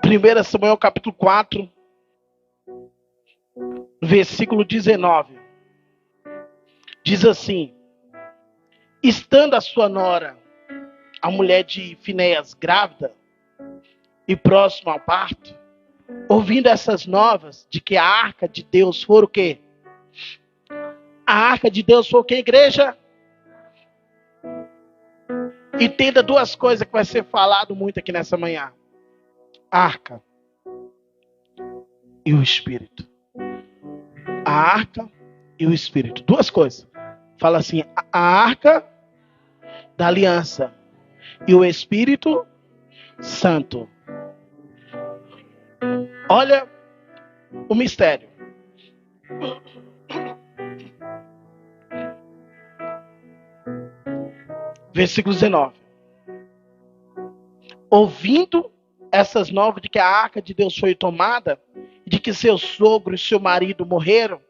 1 Samuel capítulo 4, versículo 19. Diz assim: estando a sua nora, a mulher de Finéias, grávida e próxima ao parto, ouvindo essas novas de que a arca de Deus for o quê? A arca de Deus foi o quê, igreja? Entenda duas coisas que vai ser falado muito aqui nessa manhã: arca e o Espírito. A arca e o Espírito. Duas coisas. Fala assim: a arca da aliança e o Espírito Santo. Olha o mistério. Versículo 19. Ouvindo essas novas de que a arca de Deus foi tomada, de que seu sogro e seu marido morreram,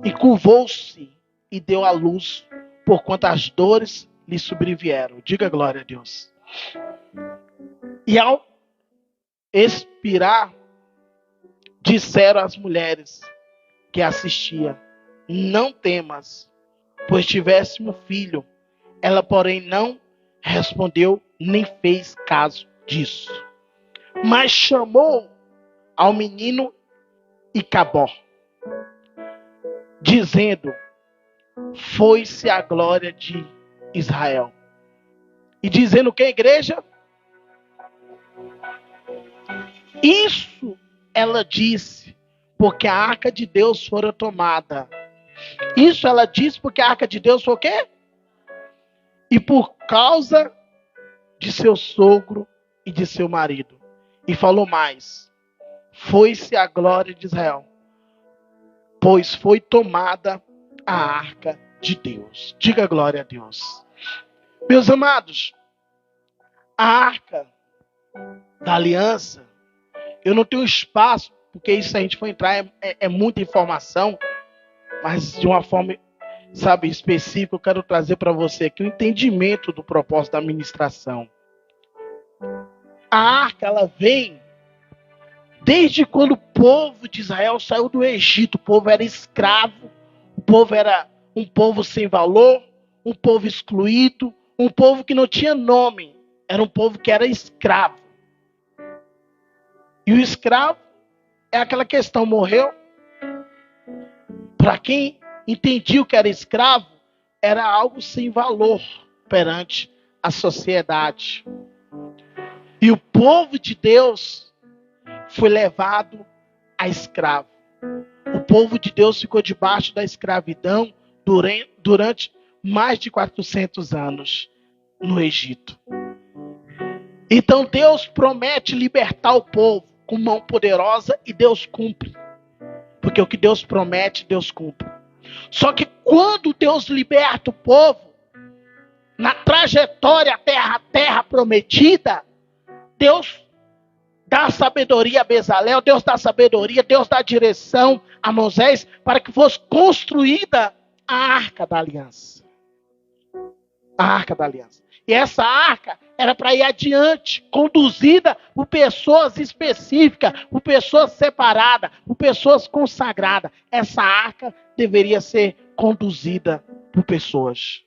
e curvou-se e deu à luz, porquanto as dores lhe sobrevieram. Diga glória a Deus. E ao expirar, disseram às mulheres que assistia: não temas, pois tivéssemos filho. Ela, porém, não respondeu, nem fez caso disso. Mas chamou ao menino Icabó, dizendo: foi-se a glória de Israel. E dizendo o que, igreja? Isso ela disse, porque a arca de Deus fora tomada. Isso ela disse porque a arca de Deus foi o quê? E por causa de seu sogro e de seu marido. E falou mais: foi-se a glória de Israel, pois foi tomada a arca de Deus. Diga glória a Deus. Meus amados, a arca da aliança, eu não tenho espaço, porque isso a gente for entrar é muita informação, mas de uma forma, sabe, específica, eu quero trazer para você aqui o entendimento do propósito da ministração. A arca, ela vem desde quando o povo de Israel saiu do Egito. O povo era escravo, o povo era um povo sem valor, um povo excluído, um povo que não tinha nome. Era um povo que era escravo. E o escravo é aquela questão: morreu. Para quem entendia o que era escravo, era algo sem valor perante a sociedade. E o povo de Deus foi levado a escravo. O povo de Deus ficou debaixo da escravidão durante mais de 400 anos no Egito. Então Deus promete libertar o povo com mão poderosa e Deus cumpre. Porque o que Deus promete, Deus cumpre. Só que quando Deus liberta o povo, na trajetória até a terra prometida, Deus dá sabedoria a Bezalel, Deus dá sabedoria, Deus dá direção a Moisés para que fosse construída a arca da aliança. A arca da aliança. E essa arca era para ir adiante, conduzida por pessoas específicas, por pessoas separadas, por pessoas consagradas. Essa arca deveria ser conduzida por pessoas.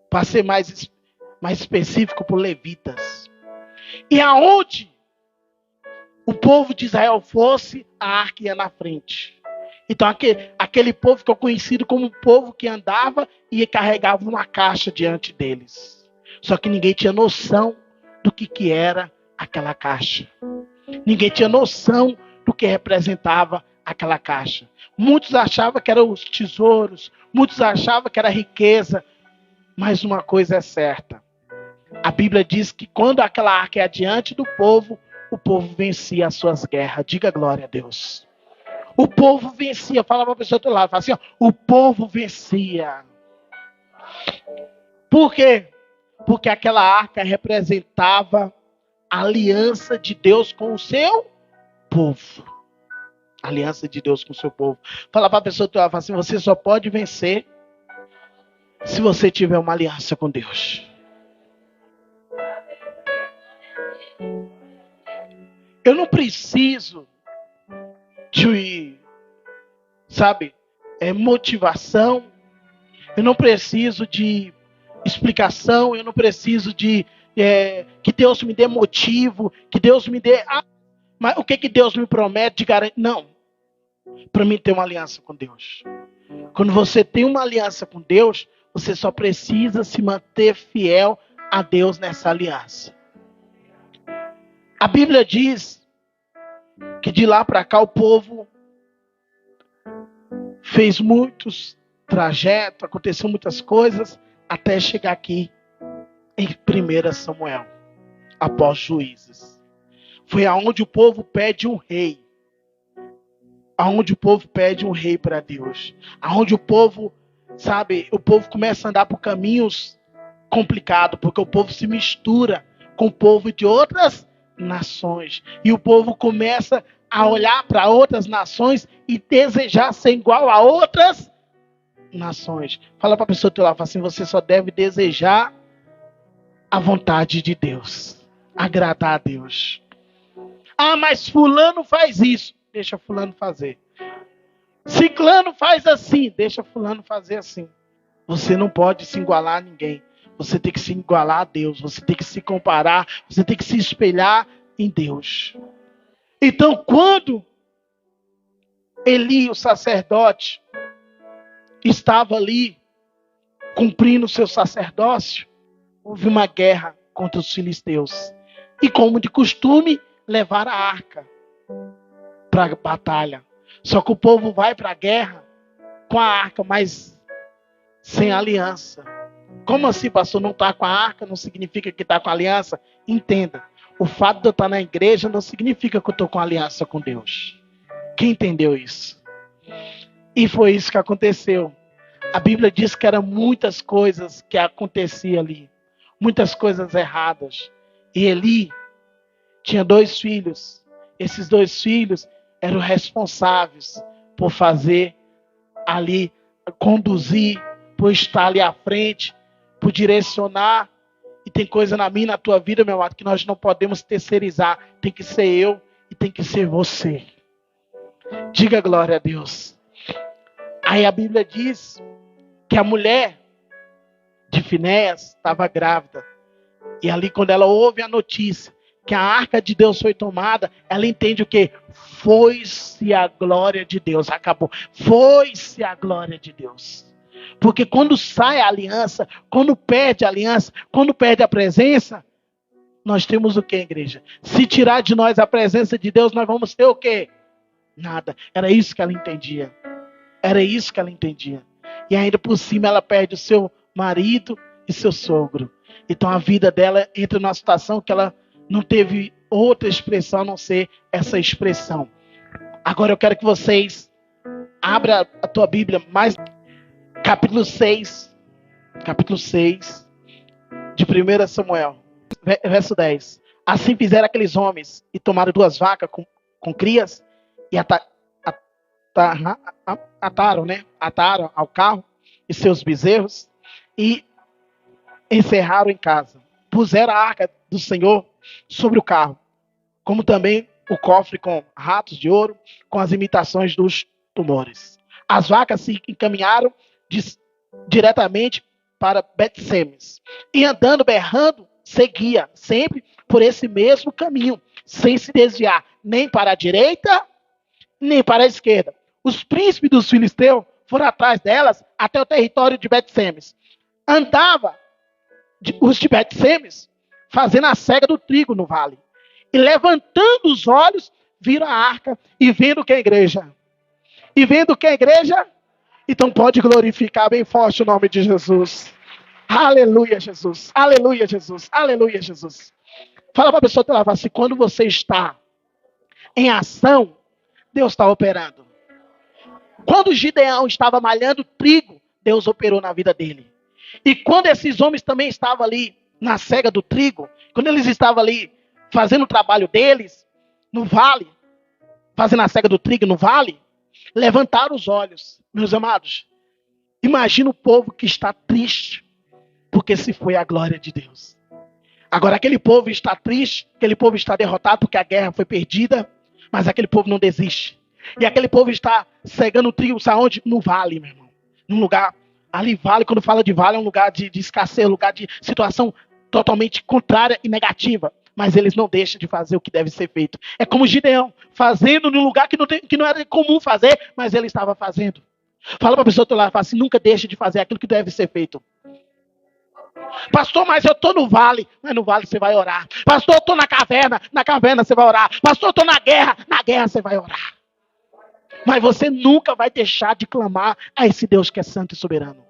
Para ser mais específico, por levitas. E aonde o povo de Israel fosse, a arca ia na frente. Então aquele povo ficou conhecido como um povo que andava e carregava uma caixa diante deles. Só que ninguém tinha noção do que era aquela caixa. Ninguém tinha noção do que representava aquela caixa. Muitos achavam que eram os tesouros, muitos achavam que era riqueza. Mas uma coisa é certa. A Bíblia diz que quando aquela arca é adiante do povo, o povo vencia as suas guerras. Diga glória a Deus. O povo vencia. Fala para a pessoa do outro lado. Fala assim, ó, o povo vencia. Por quê? Porque aquela arca representava a aliança de Deus com o seu povo. A aliança de Deus com o seu povo. Fala para a pessoa do outro lado. Fala assim, você só pode vencer se você tiver uma aliança com Deus. Eu não preciso de, motivação. Eu não preciso de explicação. Eu não preciso de que Deus me dê motivo, que Deus me dê... mas o que Deus me promete de garantir? Não. Para mim ter uma aliança com Deus. Quando você tem uma aliança com Deus, você só precisa se manter fiel a Deus nessa aliança. A Bíblia diz que de lá para cá o povo fez muitos trajetos, aconteceu muitas coisas, até chegar aqui em 1 Samuel, após Juízes. Foi aonde o povo pede um rei. Aonde o povo pede um rei para Deus. Aonde o povo, o povo começa a andar por caminhos complicados, porque o povo se mistura com o povo de outras nações. E o povo começa a olhar para outras nações e desejar ser igual a outras nações. Fala para a pessoa que lá, fala assim, você só deve desejar a vontade de Deus. Agradar a Deus. Ah, mas fulano faz isso. Deixa fulano fazer. Ciclano faz assim. Deixa fulano fazer assim. Você não pode se igualar a ninguém. Você tem que se igualar a Deus. Você tem que se comparar. Você tem que se espelhar em Deus. Então, quando Eli, o sacerdote, estava ali cumprindo o seu sacerdócio, houve uma guerra contra os filisteus. E como de costume, levaram a arca para a batalha. Só que o povo vai para a guerra com a arca, mas sem aliança. Como assim, pastor? Não está com a arca não significa que está com a aliança? Entenda. O fato de eu estar na igreja não significa que eu estou com aliança com Deus. Quem entendeu isso? E foi isso que aconteceu. A Bíblia diz que eram muitas coisas que aconteciam ali. Muitas coisas erradas. E Eli tinha 2 filhos. Esses 2 filhos eram responsáveis por fazer ali, conduzir, por estar ali à frente, por direcionar. E tem coisa na minha e na tua vida, meu amado, que nós não podemos terceirizar. Tem que ser eu e tem que ser você. Diga glória a Deus. Aí a Bíblia diz que a mulher de Finéias estava grávida. E ali quando ela ouve a notícia que a arca de Deus foi tomada, ela entende o quê? Foi-se a glória de Deus. Acabou. Foi-se a glória de Deus. Porque quando sai a aliança, quando perde a aliança, quando perde a presença, nós temos o quê, igreja? Se tirar de nós a presença de Deus, nós vamos ter o quê? Nada. Era isso que ela entendia. Era isso que ela entendia. E ainda por cima ela perde o seu marido e seu sogro. Então a vida dela entra numa situação que ela não teve outra expressão a não ser essa expressão. Agora eu quero que vocês abram a tua Bíblia, mais capítulo 6 de 1 Samuel, verso 10. Assim fizeram aqueles homens e tomaram 2 vacas com crias e ataram ao carro e seus bezerros e encerraram em casa. Puseram a arca do Senhor sobre o carro, como também o cofre com ratos de ouro, com as imitações dos tumores. As vacas se encaminharam diretamente para Bet-Semes. E andando, berrando, seguia sempre por esse mesmo caminho, sem se desviar nem para a direita, nem para a esquerda. Os príncipes dos filisteus foram atrás delas até o território de Bet-Semes. Andava os de Bet-Semes fazendo a cega do trigo no vale. E levantando os olhos, viram a arca e vendo que a igreja. E vendo que a igreja, então pode glorificar bem forte o nome de Jesus. Aleluia, Jesus. Aleluia, Jesus. Aleluia, Jesus. Fala para a pessoa que ela fala assim, quando você está em ação, Deus está operando. Quando Gideão estava malhando trigo, Deus operou na vida dele. E quando esses homens também estavam ali na cega do trigo, quando eles estavam ali fazendo o trabalho deles, no vale, fazendo a cega do trigo no vale, levantaram os olhos, meus amados. Imagina o povo que está triste, porque se foi a glória de Deus. Agora aquele povo está triste, aquele povo está derrotado porque a guerra foi perdida, mas aquele povo não desiste. E aquele povo está cegando o trigo, sabe onde? No vale, meu irmão. Num lugar, ali vale, quando fala de vale, é um lugar de escassez, um lugar de situação totalmente contrária e negativa. Mas eles não deixam de fazer o que deve ser feito. É como Gideão, fazendo num lugar que não era comum fazer, mas ele estava fazendo. Fala para a pessoa do lado, fala assim, nunca deixe de fazer aquilo que deve ser feito. Pastor, mas eu estou no vale. Mas no vale você vai orar. Pastor, eu estou na caverna você vai orar. Pastor, eu estou na guerra você vai orar. Mas você nunca vai deixar de clamar a esse Deus que é santo e soberano.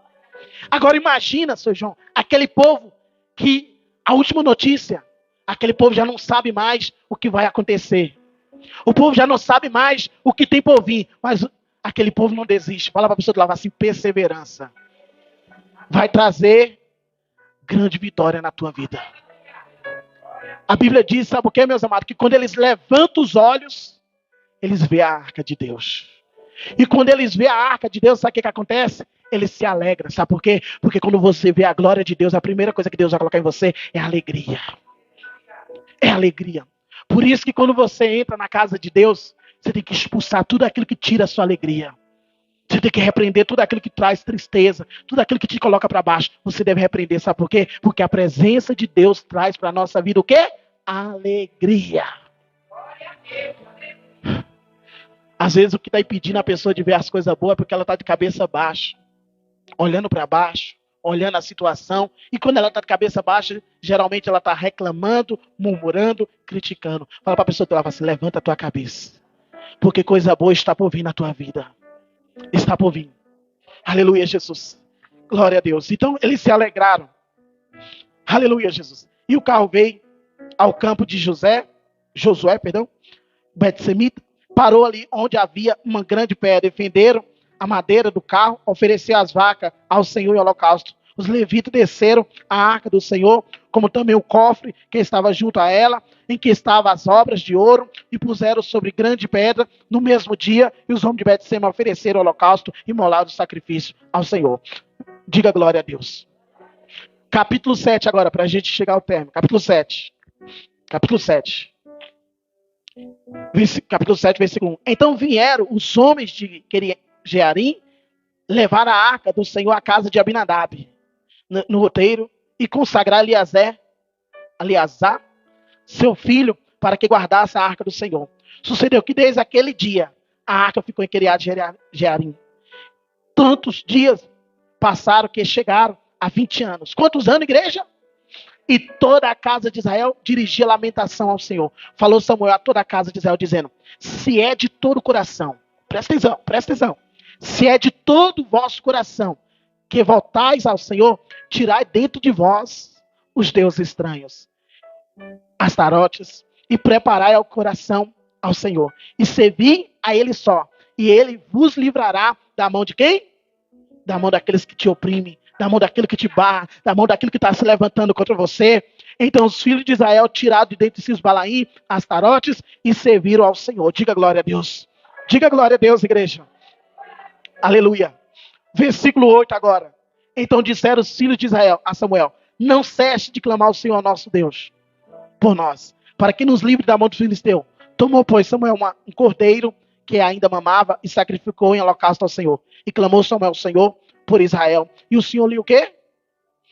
Agora imagina, seu João, aquele povo que, a última notícia, aquele povo já não sabe mais o que vai acontecer. O povo já não sabe mais o que tem por vir. Mas aquele povo não desiste. Fala para a pessoa do lado assim, perseverança. Vai trazer grande vitória na tua vida. A Bíblia diz, sabe o que, meus amados? Que quando eles levantam os olhos, eles veem a arca de Deus. E quando eles veem a arca de Deus, sabe o que acontece? Eles se alegram, sabe por quê? Porque quando você vê a glória de Deus, a primeira coisa que Deus vai colocar em você é alegria. É alegria. Por isso que quando você entra na casa de Deus, você tem que expulsar tudo aquilo que tira a sua alegria. Você tem que repreender tudo aquilo que traz tristeza, tudo aquilo que te coloca para baixo. Você deve repreender, sabe por quê? Porque a presença de Deus traz para a nossa vida o quê? Alegria. Às vezes o que está impedindo a pessoa de ver as coisas boas é porque ela está de cabeça baixa, olhando para baixo, olhando a situação. E quando ela está de cabeça baixa, geralmente ela está reclamando, murmurando, criticando. Fala para a pessoa que ela fala assim, levanta a tua cabeça, porque coisa boa está por vir na tua vida. Está por vir. Aleluia, Jesus. Glória a Deus. Então, eles se alegraram. Aleluia, Jesus. E o carro veio ao campo de Josué, Bet-Semita, parou ali onde havia uma grande pedra. Defenderam a madeira do carro, ofereceram as vacas ao Senhor em holocausto. Os levitas desceram a arca do Senhor, como também o cofre que estava junto a ela, em que estavam as obras de ouro, e puseram sobre grande pedra no mesmo dia, e os homens de Bet-Sema ofereceram holocausto e molaram o sacrifício ao Senhor. Diga glória a Deus. Capítulo 7 agora, para a gente chegar ao término. Capítulo 7. Capítulo 7. Capítulo 7, versículo 1. Então vieram os homens de Jearim, levaram a arca do Senhor à casa de Abinadab, no roteiro, e consagrar Eleazar, seu filho, para que guardasse a arca do Senhor. Sucedeu que desde aquele dia, a arca ficou em Jearim. Tantos dias passaram que chegaram a 20 anos. Quantos anos, igreja? E toda a casa de Israel dirigia lamentação ao Senhor. Falou Samuel a toda a casa de Israel, dizendo, se é de todo o coração, presta atenção, se é de todo o vosso coração que voltais ao Senhor, tirai dentro de vós os deuses estranhos, Astarotes, e preparai ao coração ao Senhor, e servi a Ele só, e Ele vos livrará da mão de quem? Da mão daqueles que te oprimem, da mão daquilo que te barra, da mão daquilo que está se levantando contra você. Então os filhos de Israel tiraram de dentro de si os Balaim, Astarotes, e serviram ao Senhor. Diga glória a Deus. Diga glória a Deus, igreja. Aleluia. Versículo 8 agora. Então disseram os filhos de Israel a Samuel, não cesse de clamar ao Senhor nosso Deus por nós, para que nos livre da mão dos filisteus. Tomou, pois, Samuel um cordeiro que ainda mamava e sacrificou em holocausto ao Senhor. E clamou Samuel ao Senhor por Israel. E o Senhor lhe o quê?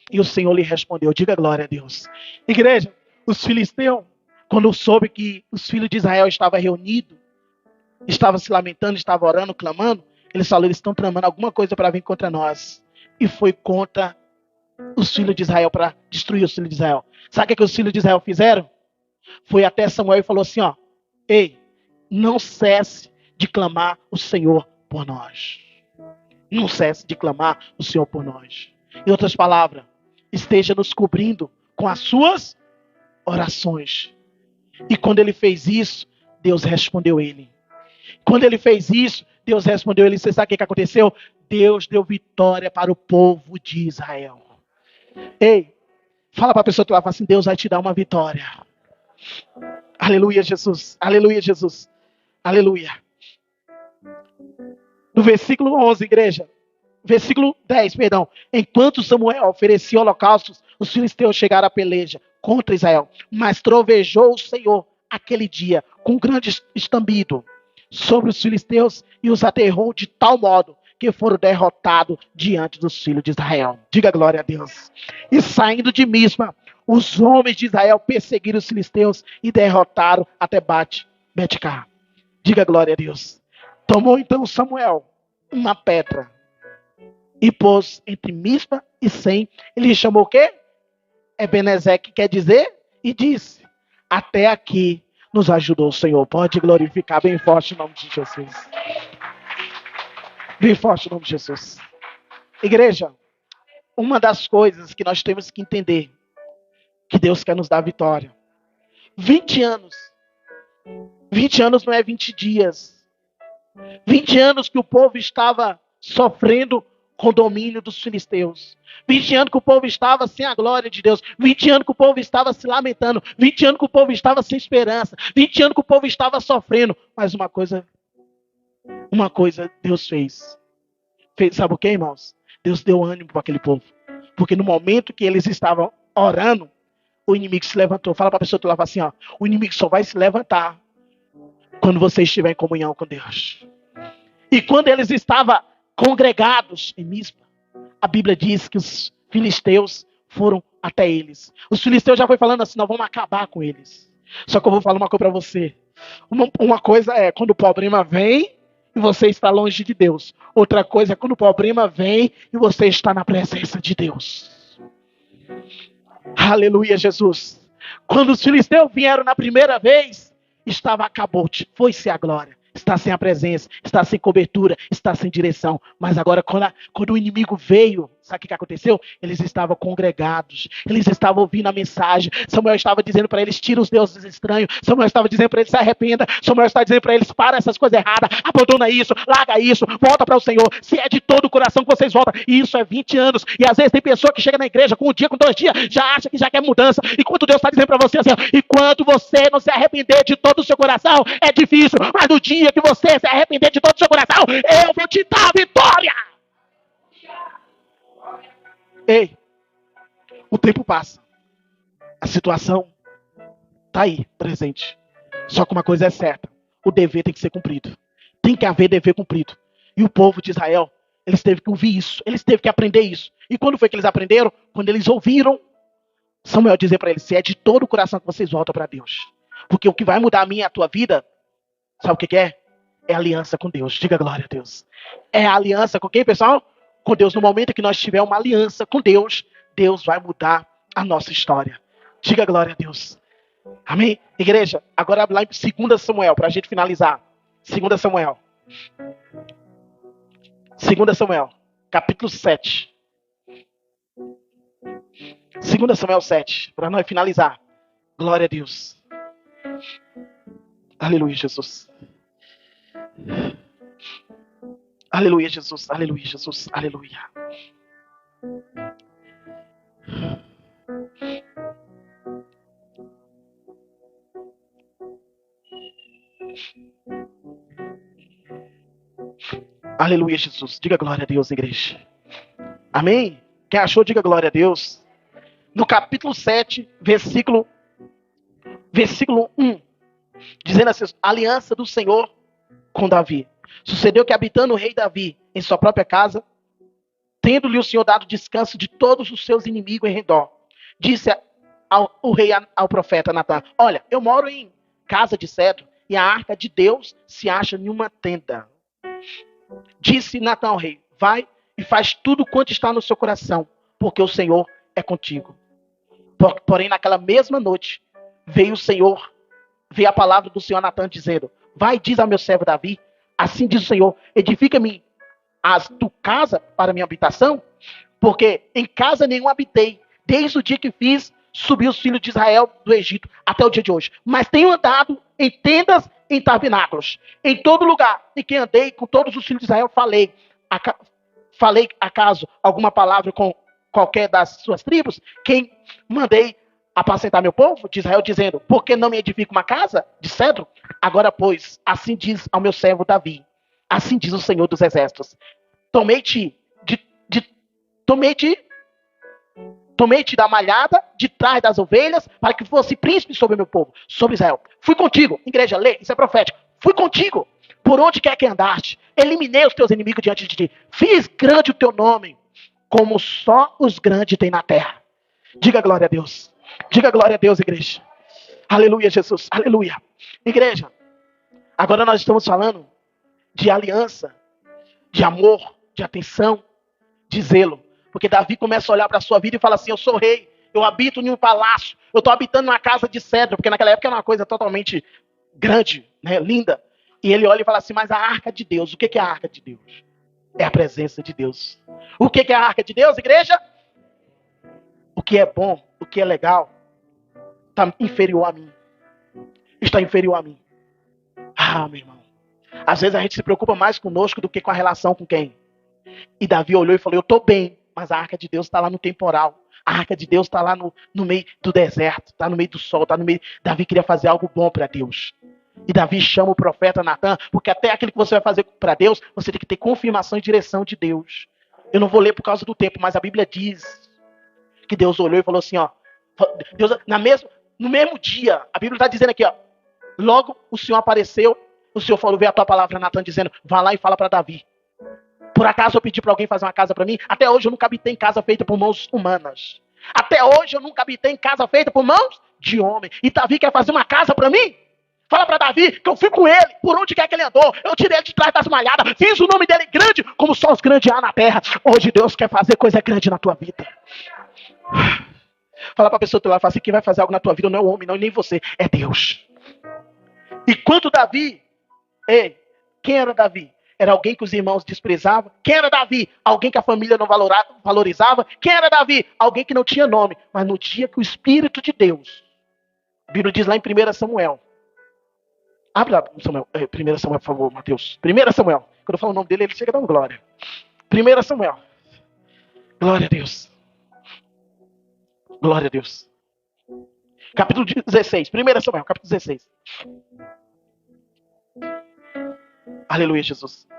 E o Senhor lhe respondeu. Diga glória a Deus. Igreja, os filisteus, quando soube que os filhos de Israel estavam reunidos, estavam se lamentando, estavam orando, clamando, eles falaram, eles estão tramando alguma coisa para vir contra nós. E foi contra os filhos de Israel, para destruir os filhos de Israel. Sabe o que os filhos de Israel fizeram? Foi até Samuel e falou assim, ó, ei, não cesse de clamar o Senhor por nós. Não cesse de clamar o Senhor por nós. Em outras palavras, esteja nos cobrindo com as suas orações. E quando ele fez isso, Deus respondeu ele. Quando ele fez isso, Deus respondeu ele. Você sabe o que aconteceu? Deus deu vitória para o povo de Israel. Ei, fala para a pessoa que lá, fala assim, Deus vai te dar uma vitória. Aleluia, Jesus. Aleluia, Jesus. Aleluia. No versículo 11, igreja. Versículo 10, perdão. Enquanto Samuel oferecia holocaustos, os filisteus chegaram à peleja contra Israel. Mas trovejou o Senhor aquele dia com grande estambido sobre os filisteus e os aterrou de tal modo que foram derrotados diante dos filhos de Israel. Diga glória a Deus. E saindo de Mispa, os homens de Israel perseguiram os filisteus e derrotaram até Betcar. Diga glória a Deus. Tomou então Samuel uma pedra e pôs entre Mispa e Sem. Ele chamou o quê? Ebenezer, que quer dizer? E disse: até aqui nos ajudou o Senhor. Pode glorificar bem forte o nome de Jesus. Bem forte o nome de Jesus. Igreja, uma das coisas que nós temos que entender, que Deus quer nos dar vitória. 20 anos. 20 anos não é 20 dias. 20 anos que o povo estava sofrendo com o domínio dos filisteus. 20 anos que o povo estava sem a glória de Deus. 20 anos que o povo estava se lamentando. 20 anos que o povo estava sem esperança. 20 anos que o povo estava sofrendo. Mas uma coisa Deus fez. Sabe o que, irmãos? Deus deu ânimo para aquele povo. Porque no momento que eles estavam orando, o inimigo se levantou. Fala para a pessoa que tu lava assim, ó. O inimigo só vai se levantar quando você estiver em comunhão com Deus. E quando eles estavam congregados em Mispa, a Bíblia diz que os filisteus foram até eles. Os filisteus já foi falando assim, nós vamos acabar com eles. Só que eu vou falar uma coisa para você. Uma coisa é quando o problema vem e você está longe de Deus. Outra coisa é quando o problema vem e você está na presença de Deus. Aleluia, Jesus. Quando os filisteus vieram na primeira vez, acabou, foi-se a glória. Está sem a presença, está sem cobertura, está sem direção. Mas agora, quando o inimigo veio, sabe o que aconteceu? Eles estavam congregados, eles estavam ouvindo a mensagem. Samuel estava dizendo para eles: tira os deuses estranhos. Samuel estava dizendo para eles: se arrependa. Samuel estava dizendo para eles: para essas coisas erradas, abandona isso, larga isso, volta para o Senhor. Se é de todo o coração que vocês voltam. E isso é 20 anos. E às vezes tem pessoa que chega na igreja com um dia, com 2 dias, já acha que já quer mudança. Enquanto Deus está dizendo para você assim: enquanto você não se arrepender de todo o seu coração, é difícil. Mas no dia que você se arrepender de todo o seu coração, eu vou te dar a vitória. Ei, o tempo passa. A situação está aí, presente. Só que uma coisa é certa: o dever tem que ser cumprido. Tem que haver dever cumprido. E o povo de Israel, eles teve que ouvir isso. Eles teve que aprender isso. E quando foi que eles aprenderam? Quando eles ouviram Samuel dizer para eles: se é de todo o coração que vocês voltam para Deus. Porque o que vai mudar a minha e a tua vida, sabe o que é? É aliança com Deus. Diga glória a Deus. É a aliança com quem, pessoal? Com Deus. No momento que nós tivermos uma aliança com Deus, Deus vai mudar a nossa história. Diga glória a Deus. Amém? Igreja, agora lá em 2 Samuel, para a gente finalizar. 2 Samuel. 2 Samuel, capítulo 7. 2 Samuel 7, para nós finalizar. Glória a Deus. Aleluia, Jesus. Aleluia, Jesus. Aleluia, Jesus. Aleluia. Aleluia, Jesus. Diga glória a Deus, igreja. Amém? Quem achou, diga glória a Deus. No capítulo 7, versículo 1, dizendo assim: aliança do Senhor com Davi. Sucedeu que, habitando o rei Davi em sua própria casa, tendo-lhe o Senhor dado descanso de todos os seus inimigos em redor, disse o rei ao profeta Natã: olha, eu moro em casa de cedro e a arca de Deus se acha em uma tenda. Disse Natã ao rei: vai e faz tudo quanto está no seu coração, porque o Senhor é contigo. Porém, naquela mesma noite, veio a palavra do Senhor a Natã, dizendo: vai e diz ao meu servo Davi: assim diz o Senhor, edifica-me as tu casa para minha habitação, porque em casa nenhum habitei, desde o dia que fiz subir os filhos de Israel do Egito até o dia de hoje. Mas tenho andado em tendas, em tabernáculos, em todo lugar em que andei com todos os filhos de Israel, falei acaso alguma palavra com qualquer das suas tribos? Quem mandei apacentar meu povo de Israel, dizendo: por que não me edifico uma casa de cedro? Agora, pois, assim diz ao meu servo Davi, assim diz o Senhor dos Exércitos: tomei-te Tomei-te da malhada, de trás das ovelhas, para que fosse príncipe sobre o meu povo, sobre Israel. Fui contigo, igreja, lê, isso é profético. Fui contigo, por onde quer que andaste. Eliminei os teus inimigos diante de ti. Fiz grande o teu nome, como só os grandes têm na terra. Diga glória a Deus. Diga glória a Deus, igreja. Aleluia, Jesus. Aleluia. Igreja, agora nós estamos falando de aliança, de amor, de atenção, de zelo. Porque Davi começa a olhar para a sua vida e fala assim: eu sou rei, eu habito em um palácio, eu estou habitando numa casa de cedro, porque naquela época era uma coisa totalmente grande, né, linda. E ele olha e fala assim: mas a arca de Deus, o que é a arca de Deus? É a presença de Deus. O que é a arca de Deus, igreja? O que é bom, o que é legal, está inferior a mim. Está inferior a mim. Ah, meu irmão. Às vezes a gente se preocupa mais conosco do que com a relação com quem? E Davi olhou e falou: eu estou bem, mas a arca de Deus está lá no temporal. A arca de Deus está lá no meio do deserto, está no meio do sol, está no meio... Davi queria fazer algo bom para Deus. E Davi chama o profeta Natan, porque até aquilo que você vai fazer para Deus, você tem que ter confirmação e direção de Deus. Eu não vou ler por causa do tempo, mas a Bíblia diz que Deus olhou e falou assim, ó, Deus, no mesmo dia, a Bíblia está dizendo aqui, ó, logo o Senhor apareceu, o Senhor falou, veio a tua palavra, Natan, dizendo, vá lá e fala para Davi. Por acaso eu pedi para alguém fazer uma casa para mim? Até hoje eu nunca habitei em casa feita por mãos humanas. Até hoje eu nunca habitei em casa feita por mãos de homem. E Davi quer fazer uma casa para mim? Fala para Davi que eu fui com ele, por onde quer que ele andou. Eu tirei ele de trás das malhadas, fiz o nome dele grande, como só os grandes há na terra. Hoje Deus quer fazer coisa grande na tua vida. Fala para a pessoa do teu lado, fala assim, quem vai fazer algo na tua vida não é o homem, não, nem você, é Deus. E quanto Davi, quem era Davi? Era alguém que os irmãos desprezavam. Quem era Davi? Alguém que a família não valorizava. Quem era Davi? Alguém que não tinha nome. Mas no dia que o Espírito de Deus, a Bíblia diz lá em 1 Samuel. Abre lá, Samuel. 1 Samuel, por favor, Mateus. 1 Samuel. Quando eu falo o nome dele, ele chega dando glória. 1 Samuel. Glória a Deus. Glória a Deus. Capítulo 16. 1 Samuel, capítulo 16. Aleluia, Jesus.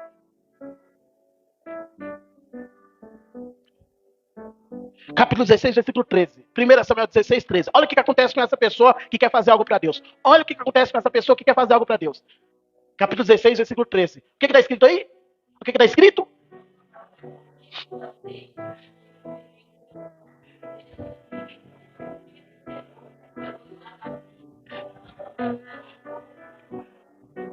Capítulo 16, versículo 13. 1 Samuel 16, 13. Olha o que acontece com essa pessoa que quer fazer algo para Deus. Olha o que acontece com essa pessoa que quer fazer algo para Deus. Capítulo 16, versículo 13. O que está escrito aí? O que está escrito?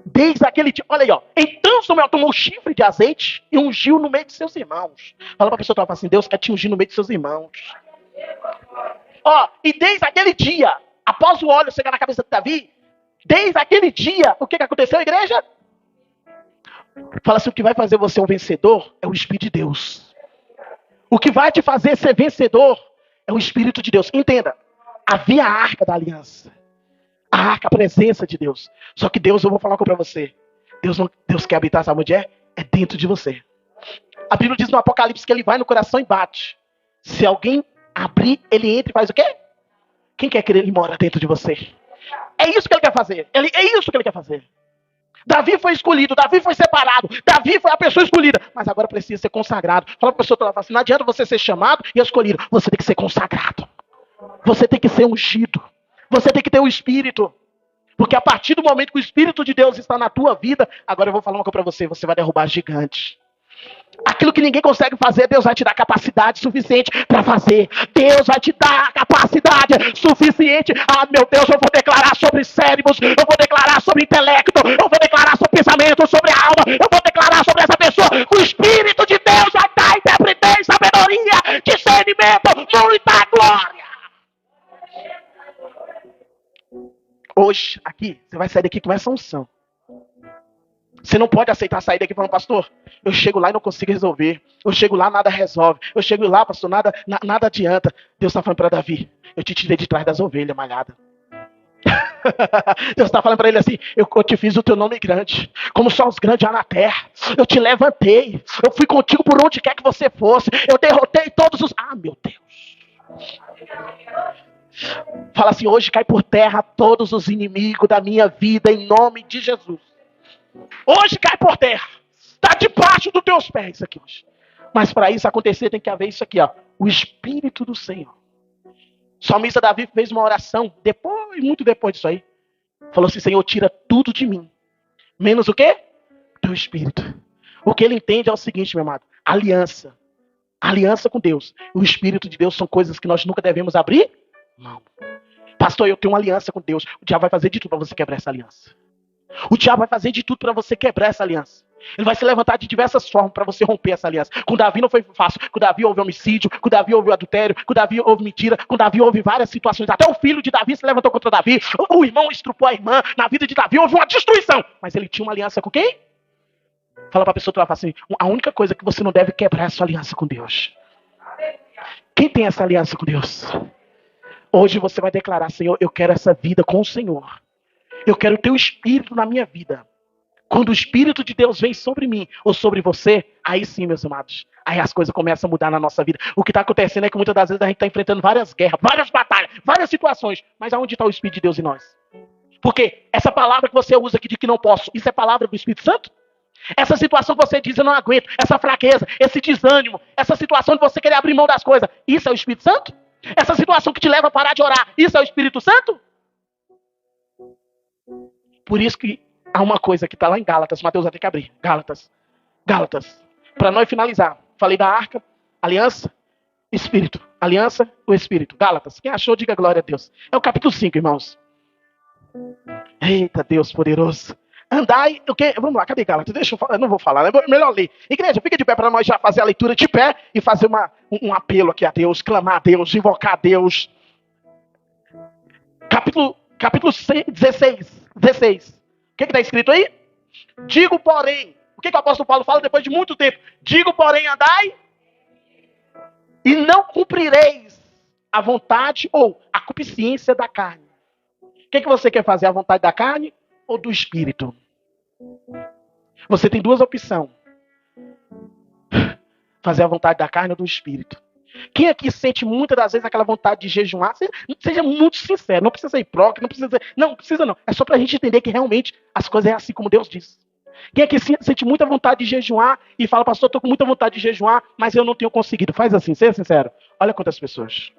Desde aquele dia, olha aí, ó. Então Samuel tomou chifre de azeite e ungiu no meio de seus irmãos. Fala para a pessoa que fala assim, Deus quer te ungir no meio de seus irmãos. Ó, e desde aquele dia, após o óleo chegar na cabeça de Davi, desde aquele dia, o que aconteceu, igreja? Fala assim, o que vai fazer você um vencedor é o Espírito de Deus. O que vai te fazer ser vencedor é o Espírito de Deus. Entenda, havia a arca da aliança. A arca, a presença de Deus. Só que Deus, eu vou falar uma coisa para você. Deus quer habitar, sabe onde é? É dentro de você. A Bíblia diz no Apocalipse que ele vai no coração e bate. Se alguém abrir, ele entra e faz o quê? Quem quer que ele mora dentro de você? É isso que ele quer fazer. É isso que ele quer fazer. Davi foi escolhido, Davi foi separado, Davi foi a pessoa escolhida. Mas agora precisa ser consagrado. Fala para a pessoa, assim, não adianta você ser chamado e escolhido. Você tem que ser consagrado. Você tem que ser ungido. Você tem que ter o Espírito. Porque a partir do momento que o Espírito de Deus está na tua vida, agora eu vou falar uma coisa para você, você vai derrubar gigantes. Aquilo que ninguém consegue fazer, Deus vai te dar capacidade suficiente para fazer. Deus vai te dar capacidade suficiente. Ah, meu Deus, eu vou declarar sobre cérebros, eu vou declarar sobre intelecto, eu vou declarar sobre pensamento, sobre a alma, eu vou declarar sobre essa pessoa. O Espírito de Deus vai dar interpretação, sabedoria, discernimento, muita glória. Hoje, aqui, você vai sair daqui com essa unção. Você não pode aceitar sair daqui falando, pastor, eu chego lá e não consigo resolver. Eu chego lá, nada resolve. Eu chego lá, pastor, nada adianta. Deus está falando para Davi, eu te tirei de trás das ovelhas, malhada. Deus está falando para ele assim, eu te fiz o teu nome grande, como só os grandes há na terra. Eu te levantei, eu fui contigo por onde quer que você fosse. Eu derrotei todos os... Ah, meu Deus. Fala assim, hoje cai por terra todos os inimigos da minha vida, em nome de Jesus. Hoje cai por terra. Está debaixo dos teus pés aqui hoje. Mas para isso acontecer tem que haver isso aqui, ó. O Espírito do Senhor. O salmista Davi fez uma oração, muito depois disso aí. Falou assim, Senhor, tira tudo de mim. Menos o quê? Teu espírito. O que ele entende é o seguinte, meu amado. Aliança. Aliança com Deus. O Espírito de Deus são coisas que nós nunca devemos abrir mão. Pastor, eu tenho uma aliança com Deus. O diabo vai fazer de tudo para você quebrar essa aliança. O diabo vai fazer de tudo para você quebrar essa aliança. Ele vai se levantar de diversas formas para você romper essa aliança. Com Davi não foi fácil. Com Davi houve homicídio. Com Davi houve adultério. Com Davi houve mentira. Com Davi houve várias situações. Até o filho de Davi se levantou contra Davi. O irmão estrupou a irmã. Na vida de Davi houve uma destruição. Mas ele tinha uma aliança com quem? Fala para a pessoa que fala assim, a única coisa que você não deve quebrar é a sua aliança com Deus. Quem tem essa aliança com Deus? Hoje você vai declarar, Senhor, eu quero essa vida com o Senhor. Eu quero o teu Espírito na minha vida. Quando o Espírito de Deus vem sobre mim ou sobre você, aí sim, meus amados, aí as coisas começam a mudar na nossa vida. O que está acontecendo é que muitas das vezes a gente está enfrentando várias guerras, várias batalhas, várias situações. Mas aonde está o Espírito de Deus em nós? Porque essa palavra que você usa aqui de que não posso, isso é palavra do Espírito Santo? Essa situação que você diz, eu não aguento, essa fraqueza, esse desânimo, essa situação de você querer abrir mão das coisas, isso é o Espírito Santo? Essa situação que te leva a parar de orar, isso é o Espírito Santo? Por isso que há uma coisa que está lá em Gálatas, Mateus vai ter que abrir, Gálatas. Para nós finalizar, falei da arca, aliança, Espírito, aliança, o Espírito, Gálatas. Quem achou, diga glória a Deus. É o capítulo 5, irmãos. Eita, Deus poderoso. Andai, o quê? Vamos lá, cadê Gálatas? Deixa eu falar, eu não vou falar, é melhor ler. Igreja, fica de pé para nós já fazer a leitura de pé e fazer um apelo aqui a Deus, clamar a Deus, invocar a Deus. Capítulo 16. O que está escrito aí? Digo, porém, o que o apóstolo Paulo fala depois de muito tempo? Digo, porém, andai e não cumprireis a vontade ou a concupiscência da carne. O que você quer fazer? A vontade da carne ou do Espírito? Você tem duas opções. Fazer a vontade da carne ou do Espírito. Quem aqui sente muitas das vezes aquela vontade de jejuar? Seja muito sincero. Não precisa ser hipócrita, não precisa não. É só pra gente entender que realmente as coisas é assim como Deus diz. Quem aqui sente muita vontade de jejuar e fala, pastor, estou com muita vontade de jejuar, mas eu não tenho conseguido. Faz assim, seja sincero. Olha quantas pessoas.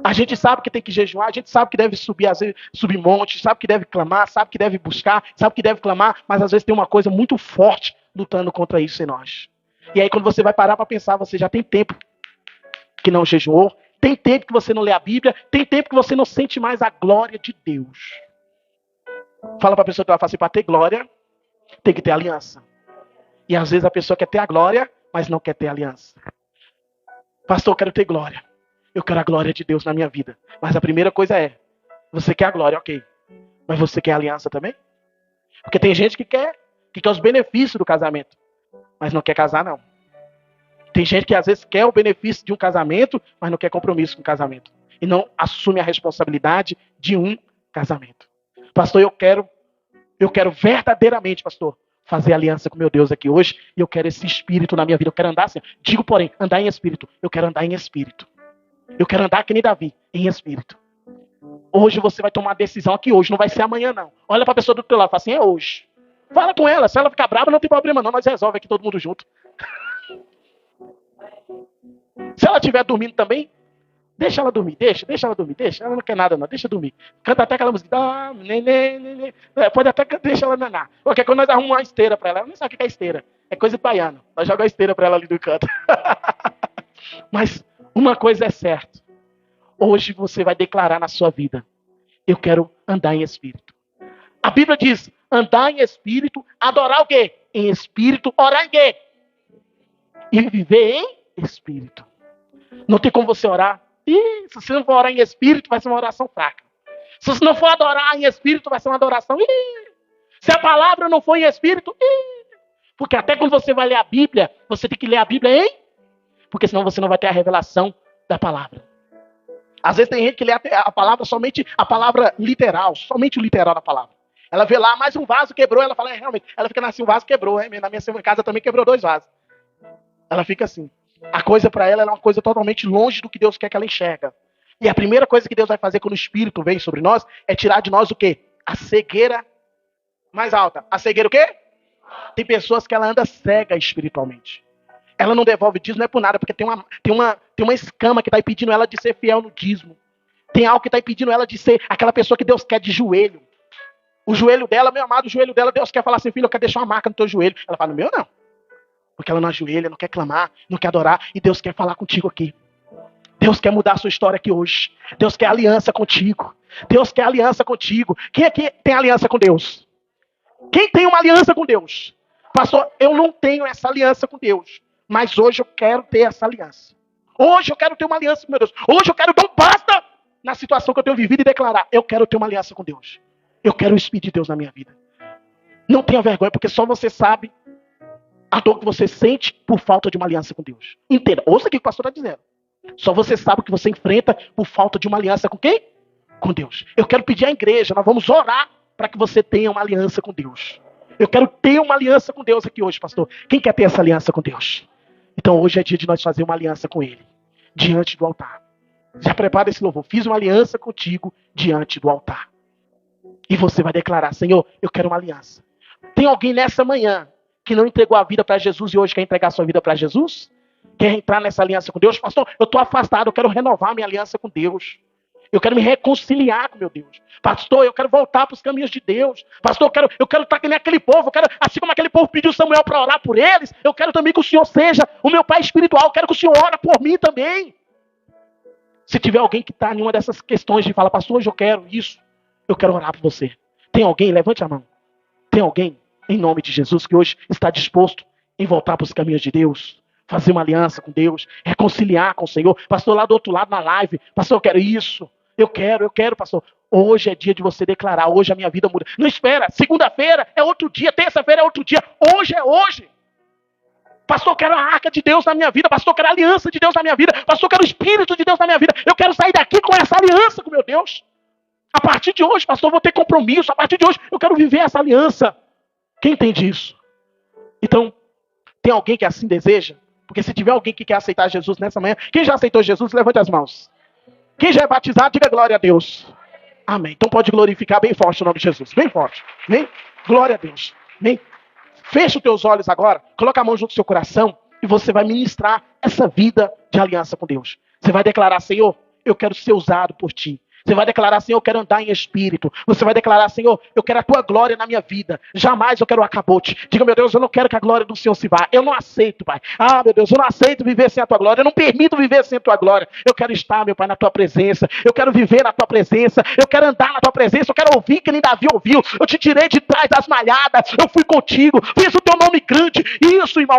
A gente sabe que tem que jejuar, a gente sabe que deve subir monte, sabe que deve clamar, sabe que deve buscar, sabe que deve clamar, mas às vezes tem uma coisa muito forte lutando contra isso em nós. E aí quando você vai parar para pensar, você já tem tempo que não jejuou, tem tempo que você não lê a Bíblia, tem tempo que você não sente mais a glória de Deus. Fala para a pessoa que ela fala assim, para ter glória, tem que ter aliança. E às vezes a pessoa quer ter a glória, mas não quer ter aliança. Pastor, eu quero ter glória. Eu quero a glória de Deus na minha vida. Mas a primeira coisa é, você quer a glória, ok. Mas você quer a aliança também? Porque tem gente que quer os benefícios do casamento, mas não quer casar, não. Tem gente que às vezes quer o benefício de um casamento, mas não quer compromisso com o casamento. E não assume a responsabilidade de um casamento. Pastor, eu quero verdadeiramente, pastor, fazer aliança com meu Deus aqui hoje. E eu quero esse espírito na minha vida. Eu quero andar assim. Digo, porém, andar em espírito. Eu quero andar em espírito. Eu quero andar que nem Davi, em espírito. Hoje você vai tomar uma decisão aqui hoje. Não vai ser amanhã, não. Olha para a pessoa do teu lado e fala assim, é hoje. Fala com ela. Se ela ficar brava, não tem problema, não. Nós resolvemos aqui todo mundo junto. Se ela estiver dormindo também, deixa ela dormir. Deixa ela dormir. Ela não quer nada, não. Deixa dormir. Canta até aquela música. Pode até deixar ela nanar. Porque quando nós arrumamos uma esteira para ela nem sabe o que é esteira. É coisa de baiano. Nós jogamos a esteira para ela ali do canto. Mas uma coisa é certa. Hoje você vai declarar na sua vida. Eu quero andar em espírito. A Bíblia diz, andar em espírito, adorar o quê? Em espírito, orar em quê? E viver em espírito. Não tem como você orar. Se você não for orar em espírito, vai ser uma oração fraca. Se você não for adorar em espírito, vai ser uma adoração. Se a palavra não for em espírito, porque até quando você vai ler a Bíblia, você tem que ler a Bíblia em... Porque senão você não vai ter a revelação da palavra. Às vezes tem gente que lê a palavra somente a palavra literal, somente o literal da palavra. Ela vê lá, mais um vaso quebrou, ela fala, realmente, ela fica assim, um vaso quebrou, na minha casa também quebrou 2 vasos. Ela fica assim. A coisa para ela é uma coisa totalmente longe do que Deus quer que ela enxerga. E a primeira coisa que Deus vai fazer quando o Espírito vem sobre nós é tirar de nós o quê? A cegueira mais alta. A cegueira o quê? Tem pessoas que ela anda cega espiritualmente. Ela não devolve dízimo, não é por nada, porque tem uma escama que está impedindo ela de ser fiel no dízimo. Tem algo que está impedindo ela de ser aquela pessoa que Deus quer de joelho. O joelho dela, meu amado, o joelho dela, Deus quer falar assim, filho, eu quero deixar uma marca no teu joelho. Ela fala, no meu não. Porque ela não ajoelha, não quer clamar, não quer adorar. E Deus quer falar contigo aqui. Deus quer mudar a sua história aqui hoje. Deus quer aliança contigo. Deus quer aliança contigo. Quem aqui tem aliança com Deus? Quem tem uma aliança com Deus? Pastor, eu não tenho essa aliança com Deus. Mas hoje eu quero ter essa aliança. Hoje eu quero ter uma aliança com meu Deus. Hoje eu quero dar um basta na situação que eu tenho vivido e declarar. Eu quero ter uma aliança com Deus. Eu quero o Espírito de Deus na minha vida. Não tenha vergonha, porque só você sabe a dor que você sente por falta de uma aliança com Deus. Entenda, ouça o que o pastor está dizendo. Só você sabe o que você enfrenta por falta de uma aliança com quem? Com Deus. Eu quero pedir à igreja, nós vamos orar para que você tenha uma aliança com Deus. Eu quero ter uma aliança com Deus aqui hoje, pastor. Quem quer ter essa aliança com Deus? Então hoje é dia de nós fazer uma aliança com Ele, diante do altar. Já prepara esse louvor. Fiz uma aliança contigo diante do altar. E você vai declarar, Senhor, eu quero uma aliança. Tem alguém nessa manhã que não entregou a vida para Jesus e hoje quer entregar a sua vida para Jesus? Quer entrar nessa aliança com Deus? Pastor, eu estou afastado, eu quero renovar minha aliança com Deus. Eu quero me reconciliar com meu Deus. Pastor, eu quero voltar para os caminhos de Deus. Pastor, eu quero estar que nem aquele povo. Eu quero, assim como aquele povo pediu Samuel para orar por eles, eu quero também que o Senhor seja o meu pai espiritual. Eu quero que o Senhor ore por mim também. Se tiver alguém que está em uma dessas questões de falar, pastor, hoje eu quero isso, eu quero orar por você. Tem alguém? Levante a mão. Tem alguém, em nome de Jesus, que hoje está disposto em voltar para os caminhos de Deus? Fazer uma aliança com Deus, reconciliar com o Senhor. Pastor, lá do outro lado na live, pastor, eu quero isso. Eu quero, pastor. Hoje é dia de você declarar, hoje a minha vida muda. Não espera, segunda-feira é outro dia, terça-feira é outro dia. Hoje é hoje. Pastor, eu quero a arca de Deus na minha vida. Pastor, eu quero a aliança de Deus na minha vida. Pastor, eu quero o Espírito de Deus na minha vida. Eu quero sair daqui com essa aliança com meu Deus. A partir de hoje, pastor, eu vou ter compromisso. A partir de hoje, eu quero viver essa aliança. Quem entende isso? Então, tem alguém que assim deseja? Porque se tiver alguém que quer aceitar Jesus nessa manhã, quem já aceitou Jesus, levante as mãos. Quem já é batizado, diga glória a Deus. Amém. Então pode glorificar bem forte o nome de Jesus. Bem forte. Vem. Glória a Deus. Vem. Fecha os teus olhos agora. Coloca a mão junto ao seu coração. E você vai ministrar essa vida de aliança com Deus. Você vai declarar, Senhor, eu quero ser usado por Ti. Você vai declarar, Senhor, eu quero andar em espírito. Você vai declarar, Senhor, eu quero a Tua glória na minha vida. Jamais eu quero o acabote. Diga, meu Deus, eu não quero que a glória do Senhor se vá. Eu não aceito, Pai. Ah, meu Deus, eu não aceito viver sem a Tua glória. Eu não permito viver sem a Tua glória. Eu quero estar, meu Pai, na Tua presença. Eu quero viver na Tua presença. Eu quero andar na Tua presença. Eu quero ouvir que nem Davi ouviu. Eu te tirei de trás das malhadas. Eu fui contigo. Fiz o Teu nome grande. Isso, irmão.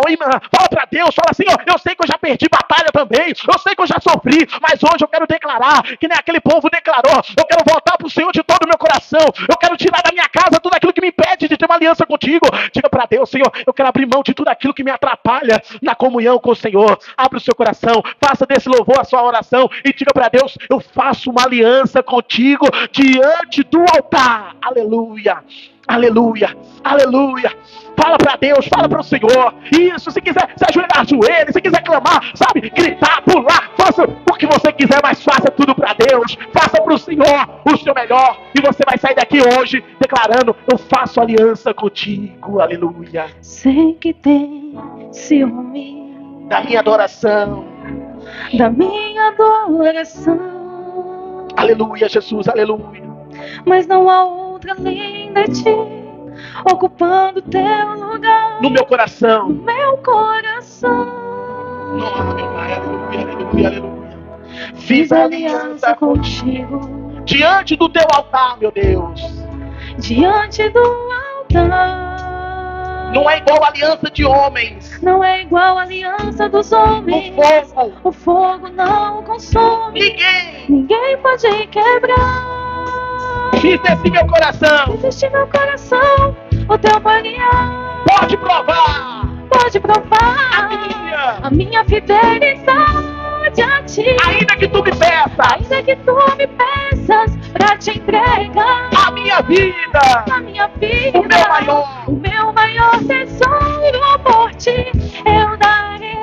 Fala para Deus. Fala, Senhor, eu sei que eu já perdi batalha também. Eu sei que eu já sofri. Mas hoje eu quero declarar que nem aquele povo declarou. Eu quero voltar para o Senhor de todo o meu coração. Eu quero tirar da minha casa tudo aquilo que me impede de ter uma aliança contigo. Diga para Deus, Senhor, eu quero abrir mão de tudo aquilo que me atrapalha na comunhão com o Senhor. Abre o seu coração, faça desse louvor a sua oração e diga para Deus, eu faço uma aliança contigo diante do altar. Aleluia. Aleluia, aleluia. Fala para Deus, fala para o Senhor. Isso, se quiser se ajoelhar joelho, se quiser clamar, sabe, gritar, pular, faça o que você quiser, mas faça tudo para Deus. Faça para o Senhor o seu melhor. E você vai sair daqui hoje declarando, eu faço aliança contigo. Aleluia. Sei que tem ciúme da minha adoração. Da minha adoração. Aleluia, Jesus, aleluia. Mas não há outra além de ti, ocupando teu lugar no meu coração. No meu coração. Nossa, meu Pai, aleluia, aleluia, aleluia. Fiz aliança contigo diante do teu altar, meu Deus. Diante do altar. Não é igual a aliança de homens. Não é igual a aliança dos homens. O fogo não consome. Ninguém pode quebrar. Fiz desse meu coração. Fiz deste meu coração o teu manhã. Pode provar. Pode provar a minha fidelidade a ti. Ainda que tu me peças. Ainda que tu me peças pra te entregar a minha vida. A minha vida. O meu maior tesouro por ti eu darei.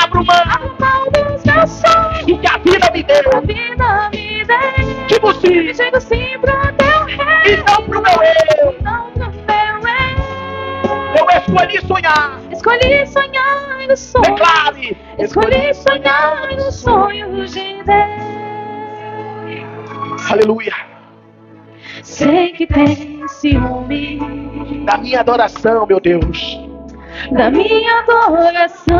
Abro mão dos meus sonhos. E que a vida me deu. A vida me deu. Digo sim. Digo sim pro teu rei. E não pro meu eu. Não pro meu eu. Eu escolhi sonhar. Escolhi sonhar os sonhos. Declare. Escolhi sonhar os sonhos de Deus. Aleluia. Sei que tem ciúme Da minha adoração, meu Deus. da minha adoração,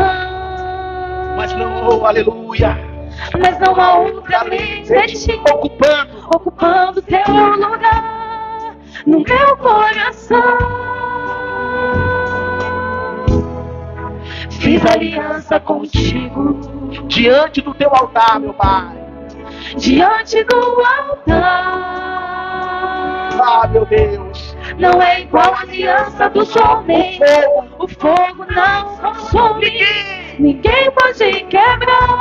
Mas não, aleluia. mas não há outra além de ti, ocupando teu lugar no meu coração. Fiz aliança contigo Diante do teu altar, meu Pai. diante do altar. Ah, meu Deus. Não é igual a aliança dos homens. O fogo não consome, ninguém pode quebrar.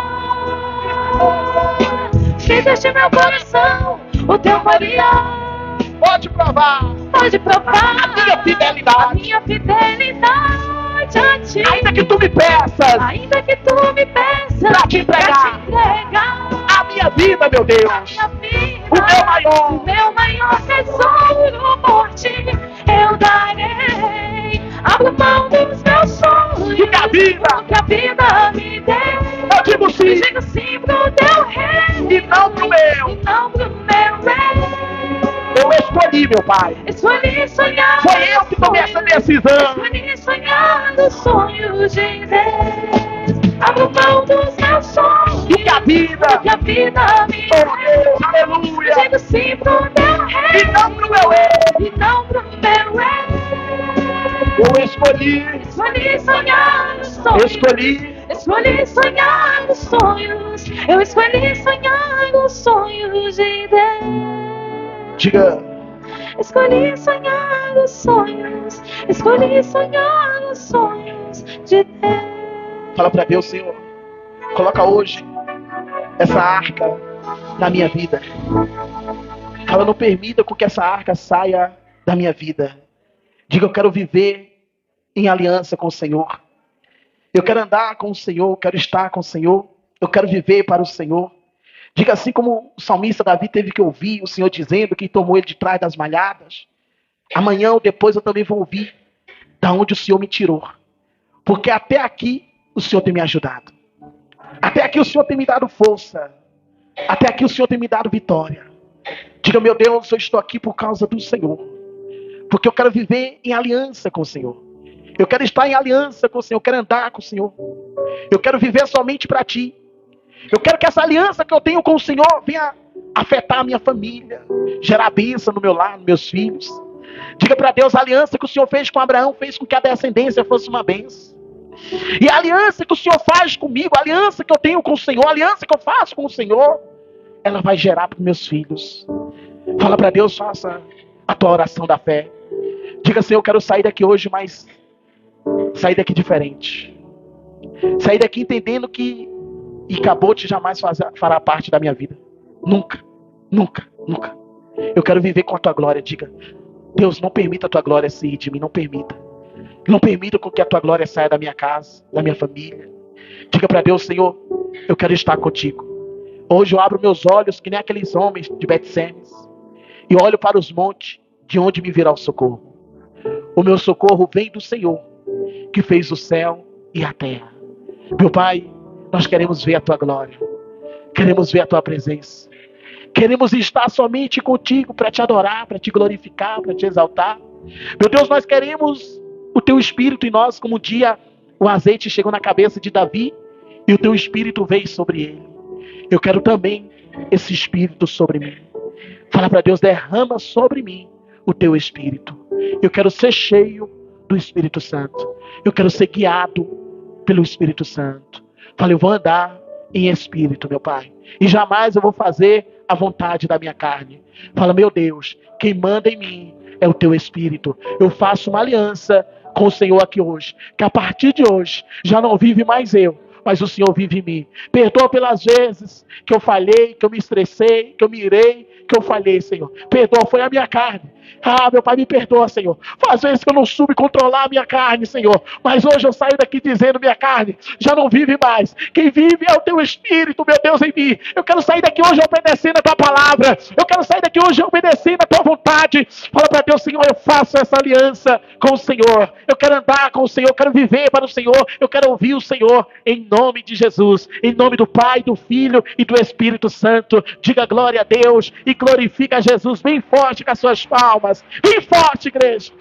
Fizeste meu coração o teu memorial. Pode provar. Pode provar A minha fidelidade. a minha fidelidade a ti. Ainda que tu me peças. Ainda que tu me peças Pra te entregar. A minha vida, meu Deus. a minha vida, O o meu maior tesouro por ti eu darei. Abro mão dos meus sonhos, Do que a vida. do que a vida me deu. Eu digo sim. Eu digo sim pro teu rei E não pro meu. e não pro meu rei. Eu escolhi, meu Pai. Escolhi sonhar. Foi eu que tomei essa decisão. Escolhi sonhar os sonhos de Deus. Abro mão dos meus sonhos, Do que a vida. do que a vida me Oh, Deus, deu. aleluia. Eu digo sim pro teu rei E não pro meu eu. e não pro meu rei. Eu escolhi. Escolhi sonhar os sonhos. Escolhi sonhar os sonhos. Eu escolhi sonhar os sonhos de Deus. Diga. Escolhi sonhar os sonhos. Escolhi sonhar os sonhos de Deus. Fala pra Deus, Senhor. Coloca hoje essa arca na minha vida. Fala, não permita com que essa arca saia da minha vida. Diga, eu quero viver em aliança com o Senhor. Eu quero andar com o Senhor, eu quero estar com o Senhor. Eu quero viver para o Senhor. Diga, assim como o salmista Davi teve que ouvir o Senhor dizendo que tomou ele de trás das malhadas. Amanhã ou depois eu também vou ouvir da onde o Senhor me tirou. Porque até aqui o Senhor tem me ajudado. Até aqui o Senhor tem me dado força. Até aqui o Senhor tem me dado vitória. Diga, meu Deus, eu estou aqui por causa do Senhor. Porque eu quero viver em aliança com o Senhor. Eu quero estar em aliança com o Senhor. Eu quero andar com o Senhor. Eu quero viver somente para Ti. Eu quero que essa aliança que eu tenho com o Senhor venha afetar a minha família. Gerar bênção no meu lar, nos meus filhos. Diga para Deus, a aliança que o Senhor fez com Abraão fez com que a descendência fosse uma bênção. E a aliança que o Senhor faz comigo, a aliança que eu tenho com o Senhor, a aliança que eu faço com o Senhor, ela vai gerar para os meus filhos. Fala para Deus, faça a tua oração da fé. Diga, Senhor, eu quero sair daqui hoje, mas sair daqui diferente. Sair daqui entendendo que Icabote jamais fará parte da minha vida. Nunca, nunca, nunca. Eu quero viver com a tua glória. Diga, Deus, não permita a tua glória sair de mim, não permita. Não permita com que a tua glória saia da minha casa, da minha família. Diga para Deus, Senhor, eu quero estar contigo. Hoje eu abro meus olhos, que nem aqueles homens de Bet-Semes, e olho para os montes, de onde me virá o socorro. O meu socorro vem do Senhor, que fez o céu e a terra. Meu Pai, nós queremos ver a tua glória. Queremos ver a tua presença. Queremos estar somente contigo para te adorar, para te glorificar, para te exaltar. Meu Deus, nós queremos o teu Espírito em nós, como um dia o azeite chegou na cabeça de Davi e o teu Espírito veio sobre ele. Eu quero também esse Espírito sobre mim. Fala para Deus, derrama sobre mim o teu Espírito. Eu quero ser cheio do Espírito Santo. Eu quero ser guiado pelo Espírito Santo. Fala, eu vou andar em Espírito, meu Pai. E jamais eu vou fazer a vontade da minha carne. Fala, meu Deus, quem manda em mim é o teu Espírito. Eu faço uma aliança com o Senhor aqui hoje, que a partir de hoje já não vive mais eu, mas o Senhor vive em mim. Perdoa pelas vezes que eu falhei, que eu me estressei, que eu me irei, que eu falhei, Senhor. Perdoa, foi a minha carne Ah, meu Pai, me perdoa, Senhor. Às vezes que eu não soube controlar a minha carne, Senhor. Mas hoje eu saio daqui dizendo, minha carne já não vive mais. Quem vive é o Teu Espírito, meu Deus, em mim. Eu quero sair daqui hoje obedecendo a Tua palavra. Eu quero sair daqui hoje obedecendo a Tua vontade. Fala para Deus, Senhor, eu faço essa aliança com o Senhor. Eu quero andar com o Senhor, eu quero viver para o Senhor. Eu quero ouvir o Senhor, em nome de Jesus. Em nome do Pai, do Filho e do Espírito Santo. Diga glória a Deus e glorifica a Jesus bem forte com as suas palmas. Bem forte, igreja.